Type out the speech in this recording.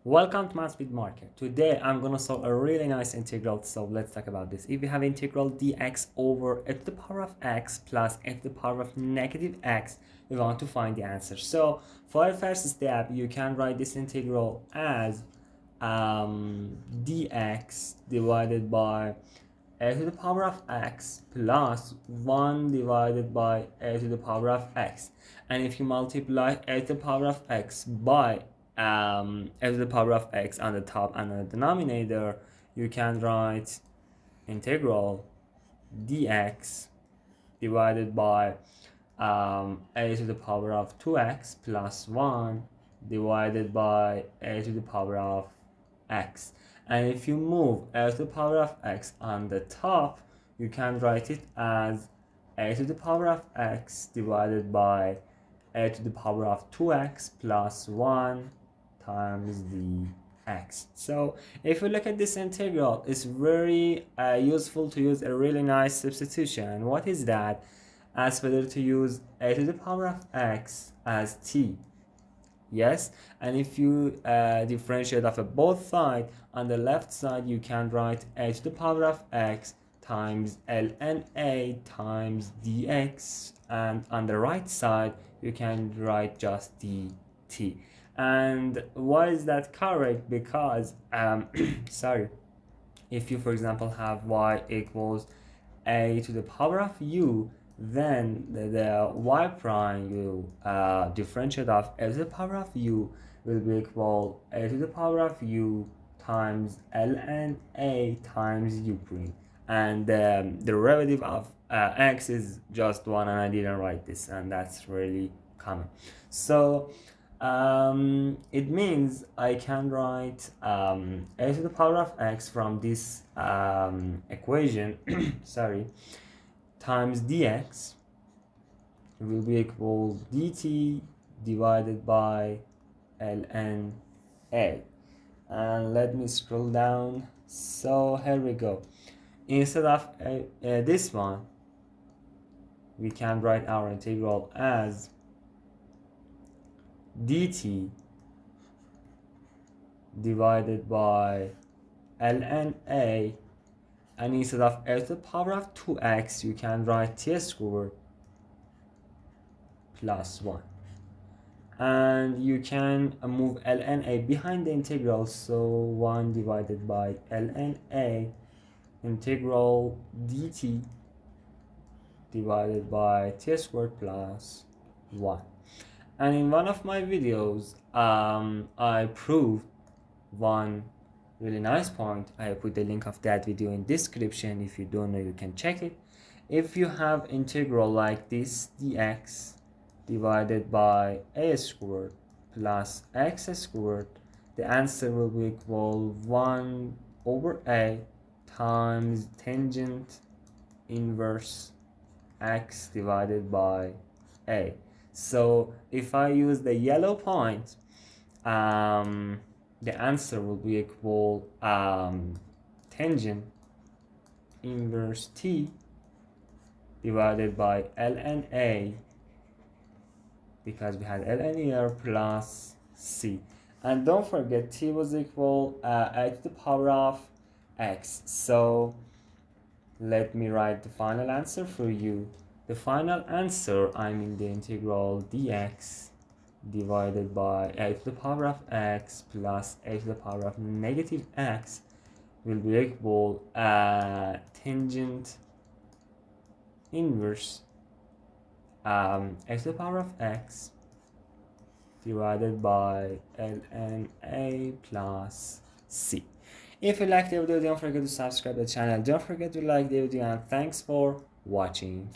Welcome to Math with Marker. Today I'm gonna solve a really nice integral, so let's talk about this. If you have integral dx over e to the power of x plus e to the power of negative x, we want to find the answer. So for our first step, you can write this integral as dx divided by e to the power of x plus 1 divided by e to the power of x. And if you multiply e to the power of x by e to the power of x on the top and on the denominator, you can write integral dx divided by a to the power of 2x plus 1 divided by a to the power of x. And if you move a to the power of x on the top, you can write it as a to the power of x divided by a to the power of 2x plus 1 times the x. So if you look at this integral, it's very useful to use a really nice substitution. And what is that? As better to use a to the power of x as t. Yes, and if you differentiate of both sides, on the left side you can write a to the power of x times ln a times dx, and on the right side you can write just dt. And why is that correct? Because sorry, if you for example have y equals a to the power of u, then the y prime you differentiate of a to the power of u will be equal a to the power of u times ln a times u prime, and the derivative of x is just 1, and I didn't write this, and that's really common. So it means I can write a to the power of x from this equation sorry, times dx will be equal dt divided by ln a. And let me scroll down. So here we go. Instead of this one, we can write our integral as dt divided by ln a, and instead of a to the power of 2x you can write t squared plus 1, and you can move ln a behind the integral, so 1 divided by ln a integral dt divided by t squared plus 1. And in one of my videos I proved one really nice point. I put the link of that video in description. If you don't know, you can check it. If you have integral like this, dx divided by a squared plus x squared, the answer will be equal 1 over a times tangent inverse x divided by a. So if I use the yellow point, the answer will be equal tangent inverse t divided by ln a, because we had ln here, plus c. And don't forget t was equal a to the power of x. So let me write the final answer for you. The final answer, I mean the integral dx divided by a to the power of x plus a to the power of negative x will be equal tangent inverse a to the power of x divided by ln a plus c. If you liked the video, don't forget to subscribe to the channel, don't forget to like the video, and thanks for watching.